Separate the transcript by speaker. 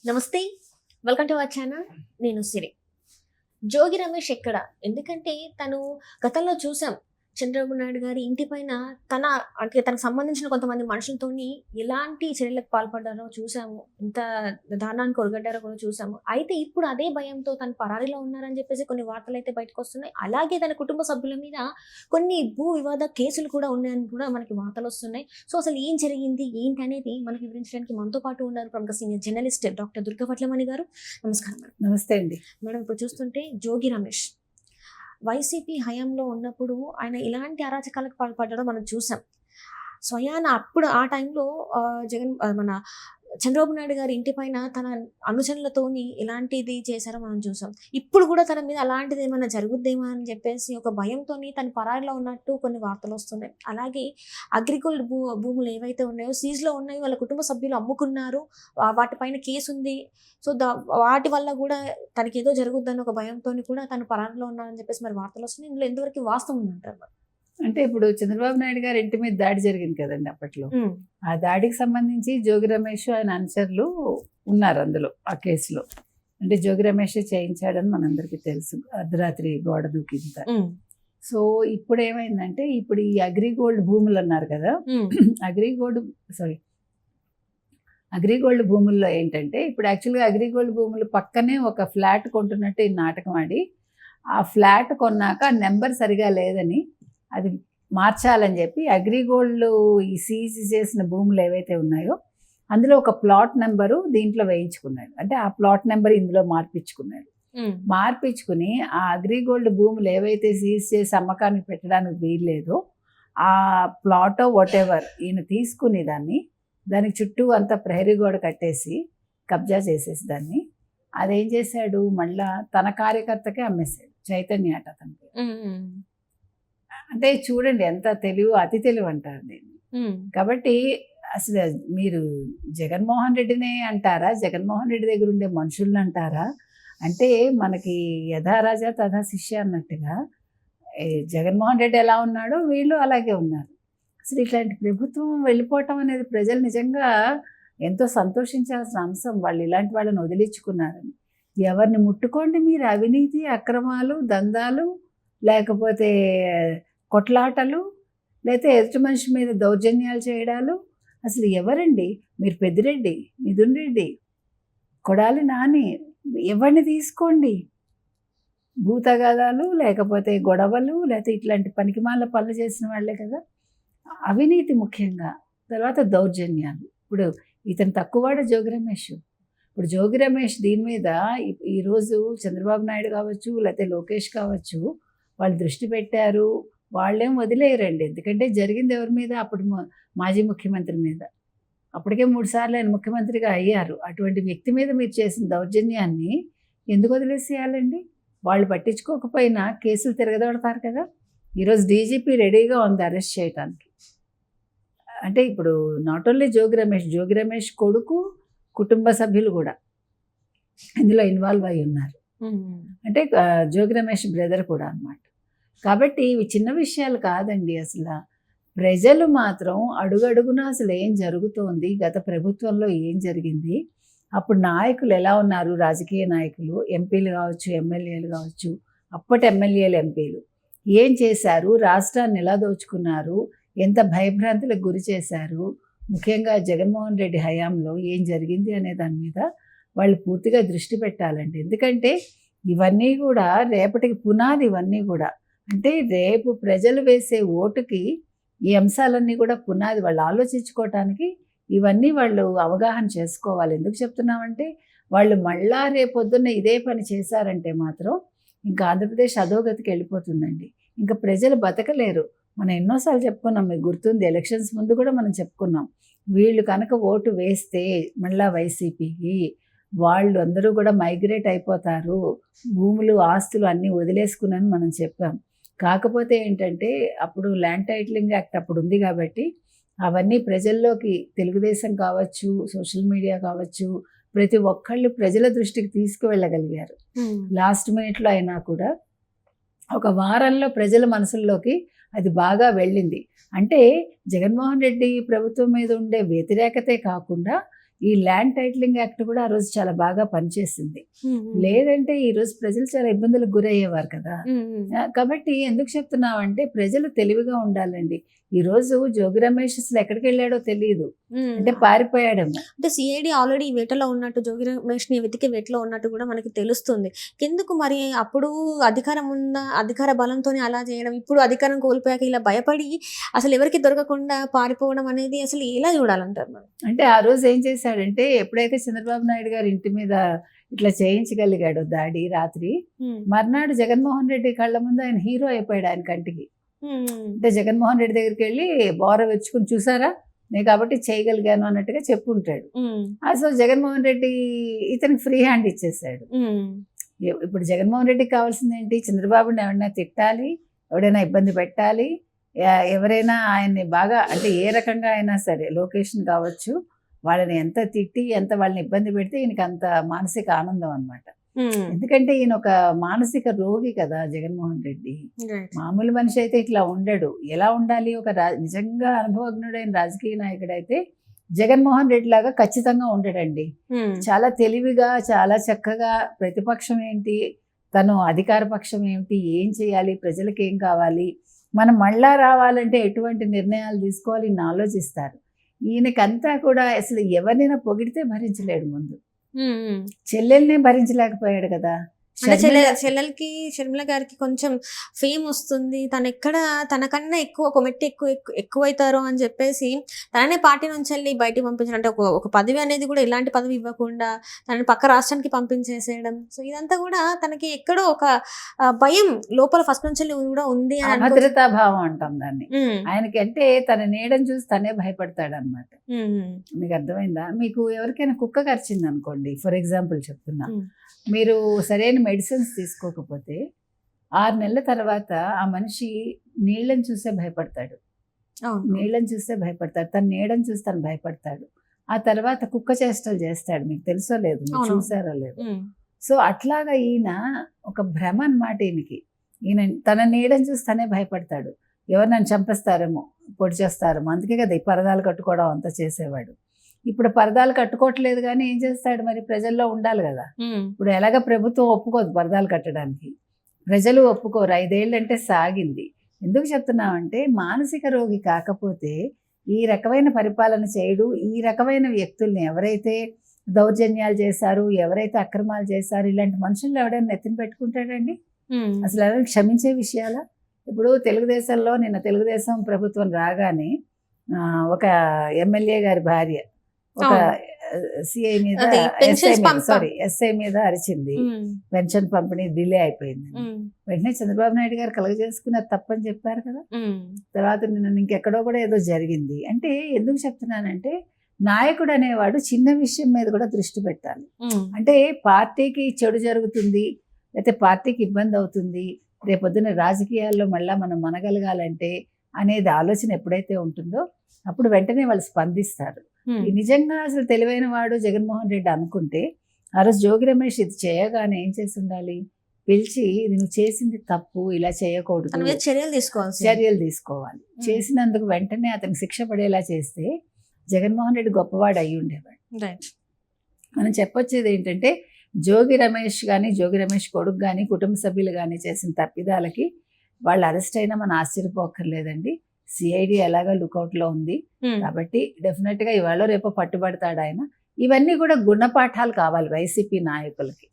Speaker 1: నమస్తే. Welcome to our channel. నేను సిరి. జోగి రమేష్ ఎక్కడ? ఎందుకంటే తను గతంలో చూసాం. చంద్రబాబు నాయుడు గారి ఇంటి పైన తనకు సంబంధించిన కొంతమంది మనుషులతోని ఎలాంటి చర్యలకు పాల్పడ్డారో చూసాము. ఎంత దారుణానికి ఒరగడ్డారో కూడా చూసాము. అయితే ఇప్పుడు అదే భయంతో తను పరారీలో ఉన్నారని చెప్పేసి కొన్ని వార్తలైతే బయటకొస్తున్నాయి. అలాగే తన కుటుంబ సభ్యుల మీద కొన్ని భూ వివాద కేసులు కూడా ఉన్నాయని కూడా మనకి వార్తలొస్తున్నాయి. సో అసలు ఏం జరిగింది? ఏంటి అనేది మనకి వివరించడానికి మనతో పాటు ఉన్నారు ప్రముఖ సీనియర్ జర్నలిస్ట్ డాక్టర్ దుర్గా పట్లమణి గారు. నమస్కారం మేడం.
Speaker 2: నమస్తే అండి.
Speaker 1: మేడం, ఇప్పుడు చూస్తుంటే జోగి రమేష్ వైసీపీ హయాంలో ఉన్నప్పుడు ఆయన ఇలాంటి అరాచకాలకు పాల్పడ్డాడో మనం చూసాం. స్వయాన అప్పుడు ఆ టైంలో మన చంద్రబాబు నాయుడు గారి ఇంటి పైన తన అనుచరులతోని ఎలాంటిది చేశారో మనం చూసాం. ఇప్పుడు కూడా తన మీద అలాంటిది ఏమైనా జరుగుద్దేమో అని చెప్పేసి ఒక భయంతోని తను పరారిలో ఉన్నట్టు కొన్ని వార్తలు వస్తున్నాయి. అలాగే అగ్రిగోల్డ్ భూములు ఏవైతే ఉన్నాయో సీజ్లో ఉన్నాయి, వాళ్ళ కుటుంబ సభ్యులు అమ్ముకున్నారు, వాటిపైన కేసు ఉంది. సో వాటి వల్ల కూడా తనకి ఏదో జరుగుద్దని ఒక భయంతో కూడా తను పరారిలో ఉన్నారని చెప్పేసి మరి వార్తలు వస్తున్నాయి. ఇందులో ఎంతవరకు వాస్తవం ఉందంటారు?
Speaker 2: అంటే ఇప్పుడు చంద్రబాబు నాయుడు గారి ఇంటి మీద దాడి జరిగింది కదండి అప్పట్లో. ఆ దాడికి సంబంధించి జోగి రమేష్ ఆయన అనుచరులు ఉన్నారు అందులో, ఆ కేసులో. అంటే జోగి రమేష్ చేయించాడని మనందరికీ తెలుసు, అర్ధరాత్రి గోడ దూకింత. సో ఇప్పుడు ఏమైందంటే, ఇప్పుడు ఈ అగ్రిగోల్డ్ భూములు అన్నారు కదా, అగ్రిగోల్డ్ భూముల్లో ఏంటంటే, ఇప్పుడు యాక్చువల్గా అగ్రిగోల్డ్ భూములు పక్కనే ఒక ఫ్లాట్ కొంటున్నట్టు ఈ నాటకం ఆడి, ఆ ఫ్లాట్ కొన్నాక నెంబర్ సరిగా లేదని అది మార్చాలని చెప్పి అగ్రిగోల్డ్ ఈ సీజ్ చేసిన భూములు ఏవైతే ఉన్నాయో అందులో ఒక ప్లాట్ నెంబరు దీంట్లో వేయించుకున్నాడు. అంటే ఆ ప్లాట్ నెంబర్ ఇందులో మార్పించుకుని ఆ అగ్రిగోల్డ్ భూములు ఏవైతే సీజ్ చేసి అమ్మకానికి పెట్టడానికి వీల్లేదో ఆ ప్లాటో వాటెవర్ ఈయన తీసుకుని దానికి చుట్టూ అంతా ప్రహరీ గోడ కట్టేసి కబ్జా చేసేసి దాన్ని అదేం చేశాడు, మళ్ళా తన కార్యకర్తకే అమ్మేశాడు. చైతన్య అట అతని పేరు. అంటే చూడండి ఎంత తెలివి, అతి తెలివి అంటారు దీన్ని. కాబట్టి అసలు మీరు జగన్మోహన్ రెడ్డినే అంటారా, జగన్మోహన్ రెడ్డి దగ్గర ఉండే మనుషుల్ని అంటారా? అంటే మనకి యథా రాజా తథా శిష్య అన్నట్టుగా జగన్మోహన్ రెడ్డి ఎలా ఉన్నాడో వీళ్ళు అలాగే ఉన్నారు. అసలు ఇట్లాంటి ప్రభుత్వం వెళ్ళిపోవటం అనేది ప్రజలు నిజంగా ఎంతో సంతోషించాల్సిన అంశం. వాళ్ళు ఇలాంటి వాళ్ళని వదిలించుకున్నారని. ఎవరిని ముట్టుకోండి మీరు, అవినీతి, అక్రమాలు, దందాలు, లేకపోతే కొట్లాటలు, లేకపోతే ఎదుటి మనిషి మీద దౌర్జన్యాలు చేయడాలు. అసలు ఎవరండి మీరు? పెద్దిరెడ్డి, మిథున్ రెడ్డి, కొడాలి నాని, ఎవరిని తీసుకోండి, భూతగాదాలు, లేకపోతే గొడవలు, లేకపోతే ఇట్లాంటి పనికిమాల పనులు చేసిన వాళ్ళే కదా. అవినీతి ముఖ్యంగా, తర్వాత దౌర్జన్యాలు. ఇప్పుడు ఇతను తక్కువవాడు జోగి రమేష్. ఇప్పుడు జోగి రమేష్ దీని మీద ఈరోజు చంద్రబాబు నాయుడు కావచ్చు, లేకపోతే లోకేష్ కావచ్చు, వాళ్ళు దృష్టి పెట్టారు. వాళ్ళేం వదిలేయరండి. ఎందుకంటే జరిగింది ఎవరి మీద? అప్పుడు మాజీ ముఖ్యమంత్రి మీద. అప్పటికే 3 సార్లు ఆయన ముఖ్యమంత్రిగా అయ్యారు. అటువంటి వ్యక్తి మీద మీరు చేసిన దౌర్జన్యాన్ని ఎందుకు వదిలేసేయాలండి? వాళ్ళు పట్టించుకోకపోయినా కేసులు తిరగదొడతారు కదా. ఈరోజు డీజీపీ రెడీగా ఉంది అరెస్ట్ చేయడానికి. అంటే ఇప్పుడు నాట్ ఓన్లీ జోగి రమేష్ కొడుకు, కుటుంబ సభ్యులు కూడా ఇందులో ఇన్వాల్వ్ అయి ఉన్నారు. అంటే జోగి రమేష్ బ్రదర్ కూడా అన్నమాట. కాబట్టి ఇవి చిన్న విషయాలు కాదండి. అసలు ప్రజలు మాత్రం అడుగడుగునా అసలు ఏం జరుగుతోంది, గత ప్రభుత్వంలో ఏం జరిగింది, అప్పుడు నాయకులు ఎలా ఉన్నారు, రాజకీయ నాయకులు, ఎంపీలు కావచ్చు, ఎమ్మెల్యేలు కావచ్చు, అప్పటి ఎమ్మెల్యేలు, ఎంపీలు ఏం చేశారు, రాష్ట్రాన్ని ఎలా దోచుకున్నారు, ఎంత భయభ్రాంతులకు గురి చేశారు, ముఖ్యంగా జగన్మోహన్ రెడ్డి హయాంలో ఏం జరిగింది అనే దాని మీద వాళ్ళు పూర్తిగా దృష్టి పెట్టాలండి. ఎందుకంటే ఇవన్నీ కూడా రేపటికి పునాది. ఇవన్నీ కూడా అంటే రేపు ప్రజలు వేసే ఓటుకి ఈ అంశాలన్నీ కూడా పునాది. వాళ్ళు ఆలోచించుకోవటానికి ఇవన్నీ వాళ్ళు అవగాహన చేసుకోవాలి. ఎందుకు చెప్తున్నామంటే, వాళ్ళు మళ్ళా రేపొద్దున్న ఇదే పని చేశారంటే మాత్రం ఇంకా ఆంధ్రప్రదేశ్ అధోగతికి వెళ్ళిపోతుందండి. ఇంకా ప్రజలు బతకలేరు. మనం ఎన్నోసార్లు చెప్పుకున్నాం, మీకు గుర్తుంది, ఎలక్షన్స్ ముందు కూడా మనం చెప్పుకున్నాం. వీళ్ళు కనుక ఓటు వేస్తే మళ్ళా వైసీపీకి, వాళ్ళు అందరూ కూడా మైగ్రేట్ అయిపోతారు, భూములు, ఆస్తులు అన్నీ వదిలేసుకున్నాను మనం చెప్పాం. కాకపోతే ఏంటంటే అప్పుడు ల్యాండ్ టైటిలింగ్ యాక్ట్ అప్పుడు ఉంది కాబట్టి అవన్నీ ప్రజల్లోకి, తెలుగుదేశం కావచ్చు, సోషల్ మీడియా కావచ్చు, ప్రతి ఒక్కళ్ళు ప్రజల దృష్టికి తీసుకువెళ్ళగలిగారు. లాస్ట్ మినిట్లో అయినా కూడా ఒక వారంలో ప్రజల మనసుల్లోకి అది బాగా వెళ్ళింది. అంటే జగన్మోహన్ రెడ్డి ప్రభుత్వం మీద ఉండే వ్యతిరేకతే కాకుండా ఈ ల్యాండ్ టైటిలింగ్ యాక్ట్ కూడా ఆ రోజు చాలా బాగా పనిచేసింది. లేదంటే ఈ రోజు ప్రజలు చాలా ఇబ్బందులకు గురయ్యేవారు కదా. కాబట్టి ఎందుకు చెప్తున్నామంటే ప్రజలు తెలివిగా ఉండాలండి. ఈ రోజు జోగి రమేష్ అసలు ఎక్కడికి వెళ్ళాడో తెలియదు, అంటే పారిపోయాడేమో.
Speaker 1: అంటే సిఐడి ఆల్రెడీ వేటలో ఉన్నట్టు, జోగి రమేష్ ని వెతికే వేటలో ఉన్నట్టు కూడా మనకి తెలుస్తుంది. ఎందుకు మరి అప్పుడు అధికారం ఉందా, అధికార బలంతో అలా చేయడం, ఇప్పుడు అధికారం కోల్పోయాక ఇలా భయపడి అసలు ఎవరికి దొరకకుండా పారిపోవడం అనేది అసలు ఎలా చూడాలంటారు మరి?
Speaker 2: అంటే ఆ రోజు ఏం చేశాడంటే, ఎప్పుడైతే చంద్రబాబు నాయుడు గారి ఇంటి మీద ఇట్లా చేయించగలిగాడు దాడి రాత్రి, మర్నాడు జగన్మోహన్ రెడ్డి కళ్ళ ముందు ఆయన హీరో అయిపోయాడు ఆయన కంటికి. అంటే జగన్మోహన్ రెడ్డి దగ్గరికి వెళ్ళి బోర వెచ్చుకుని, చూసారా నేను కాబట్టి చేయగలిగాను అన్నట్టుగా చెప్పుంటాడు. అసలు జగన్మోహన్ రెడ్డి ఇతనికి ఫ్రీ హ్యాండ్ ఇచ్చేసాడు. ఇప్పుడు జగన్మోహన్ రెడ్డికి కావాల్సింది ఏంటి? చంద్రబాబుని ఎవరైనా తిట్టాలి, ఎవడైనా ఇబ్బంది పెట్టాలి, ఎవరైనా ఆయన్ని బాగా, అంటే ఏ రకంగా అయినా సరే, లొకేషన్ కావచ్చు, వాళ్ళని ఎంత తిట్టి ఎంత వాళ్ళని ఇబ్బంది పెడితే ఈయనకి అంత మానసిక ఆనందం అన్నమాట. ఎందుకంటే ఈయన ఒక మానసిక రోగి కదా జగన్మోహన్ రెడ్డి. మామూలు మనిషి అయితే ఇట్లా ఉండడు. ఎలా ఉండాలి? ఒక నిజంగా అనుభవజ్ఞుడైన రాజకీయ నాయకుడు అయితే జగన్మోహన్ రెడ్డి లాగా ఖచ్చితంగా ఉండడండి. చాలా తెలివిగా, చాలా చక్కగా ప్రతిపక్షం ఏంటి, తను అధికార పక్షం ఏమిటి, ఏం చేయాలి, ప్రజలకు ఏం కావాలి, మనం మళ్ళా రావాలంటే ఎటువంటి నిర్ణయాలు తీసుకోవాలి ఇన్ని ఆలోచిస్తారు. ఈయనకంతా కూడా అసలు ఎవరినైనా పొగిడితే భరించలేడు. ముందు చెల్లెల్నే భరించలేకపోయాడు కదా.
Speaker 1: చెల్లెలకి, షర్మిల గారికి కొంచెం ఫేమ్ వస్తుంది, తను ఎక్కడ తనకన్నా ఎక్కువ ఒక మెట్టి ఎక్కువైతారో అని చెప్పేసి తననే పార్టీ నుంచి వెళ్ళి బయటికి పంపించడం, అంటే ఒక పదవి అనేది కూడా ఇలాంటి పదవి ఇవ్వకుండా తనని పక్క రాష్ట్రానికి పంపించేసేయడం. సో ఇదంతా కూడా తనకి ఎక్కడో ఒక భయం లోపల ఫస్ట్ నుంచి కూడా ఉంది,
Speaker 2: భద్రతా భావం అంటాం దాన్ని. ఆయనకి అంటే తన నీడని చూసి తనే భయపడతాడు అనమాట. మీకు అర్థమైందా? మీకు ఎవరికైనా కుక్క కరిచింది అనుకోండి, ఫర్ ఎగ్జాంపుల్ చెప్తున్నా, మీరు సరైన మెడిసిన్స్ తీసుకోకపోతే 6 నెలల తర్వాత ఆ మనిషి నీళ్ళని చూసే భయపడతాడు. నీళ్ళని చూస్తే భయపడతాడు, తన నీడని చూసి తను భయపడతాడు. ఆ తర్వాత కుక్క చేష్టలు చేస్తాడు. మీకు తెలుసో లేదు, మీరు చూసారో లేదు. సో అట్లాగా ఈయన ఒక భ్రమ అన్నమాట ఈయనకి. ఈయన తన నీడని చూసి తనే భయపడతాడు. ఎవరు నన్ను చంపేస్తారేమో, పొడి చేస్తారేమో, అందుకే కదా ఈ పరదాలు కట్టుకోవడం అంతా చేసేవాడు. ఇప్పుడు పరదాలు కట్టుకోవట్లేదు, కానీ ఏం చేస్తాడు మరి? ప్రజల్లో ఉండాలి కదా. ఇప్పుడు ఎలాగ ప్రభుత్వం ఒప్పుకోదు పరదాలు కట్టడానికి, ప్రజలు ఒప్పుకోరు. 5 ఏళ్ళు అంటే సాగింది. ఎందుకు చెప్తున్నామంటే మానసిక రోగి కాకపోతే ఈ రకమైన పరిపాలన చేయడు. ఈ రకమైన వ్యక్తుల్ని, ఎవరైతే దౌర్జన్యాలు చేశారు, ఎవరైతే అక్రమాలు చేశారు, ఇలాంటి మనుషులు ఎవడైనా ఎత్తిన పెట్టుకుంటాడండి? అసలు ఎవరైనా క్షమించే విషయాలా? ఇప్పుడు తెలుగుదేశంలో నిన్న తెలుగుదేశం ప్రభుత్వం రాగానే ఒక ఎమ్మెల్యే గారి భార్య ఒక సిఐ మీద, ఎస్ఐ మీద అరిచింది, పెన్షన్ పంపిణీ డిలే అయిపోయింది. వెంటనే చంద్రబాబు నాయుడు గారు కలగజేసుకున్న తప్పని చెప్పారు కదా. తర్వాత నిన్న ఇంకెక్కడో కూడా ఏదో జరిగింది. అంటే ఎందుకు చెప్తున్నానంటే, నాయకుడు అనేవాడు చిన్న విషయం మీద కూడా దృష్టి పెట్టాలి. అంటే పార్టీకి చెడు జరుగుతుంది, లేకపోతే పార్టీకి ఇబ్బంది అవుతుంది, రేపొద్దున రాజకీయాల్లో మళ్ళీ మనం మనగలగాలంటే అనేది ఆలోచన ఎప్పుడైతే ఉంటుందో అప్పుడు వెంటనే వాళ్ళు స్పందిస్తారు. నిజంగా అసలు తెలివైన వాడు జగన్మోహన్ రెడ్డి అనుకుంటే, ఆ రోజు జోగి రమేష్ ఇది చేయగానే ఏం చేసి ఉండాలి? పిలిచి, ఇది నువ్వు చేసింది తప్పు, ఇలా చేయకూడదు, చర్యలు తీసుకోవాలి. చేసినందుకు వెంటనే అతనికి శిక్ష పడేలా చేస్తే జగన్మోహన్ రెడ్డి గొప్పవాడు అయ్యి ఉండేవాడు. మనం చెప్పొచ్చేది ఏంటంటే, జోగి రమేష్ కానీ, జోగి రమేష్ కొడుకు కానీ, కుటుంబ సభ్యులు కానీ చేసిన తప్పిదాలకి వాళ్ళు అరెస్ట్ అయినా మనం ఆశ్చర్యపోక్కర్లేదండి. సిఐడి ఎలాగా లుకౌట్లో ఉంది కాబట్టి డెఫినెట్గా ఇవాళ రేపు పట్టుబడతాడు ఆయన. ఇవన్నీ కూడా గుణపాఠాలు కావాలి వైసీపీ నాయకులకి.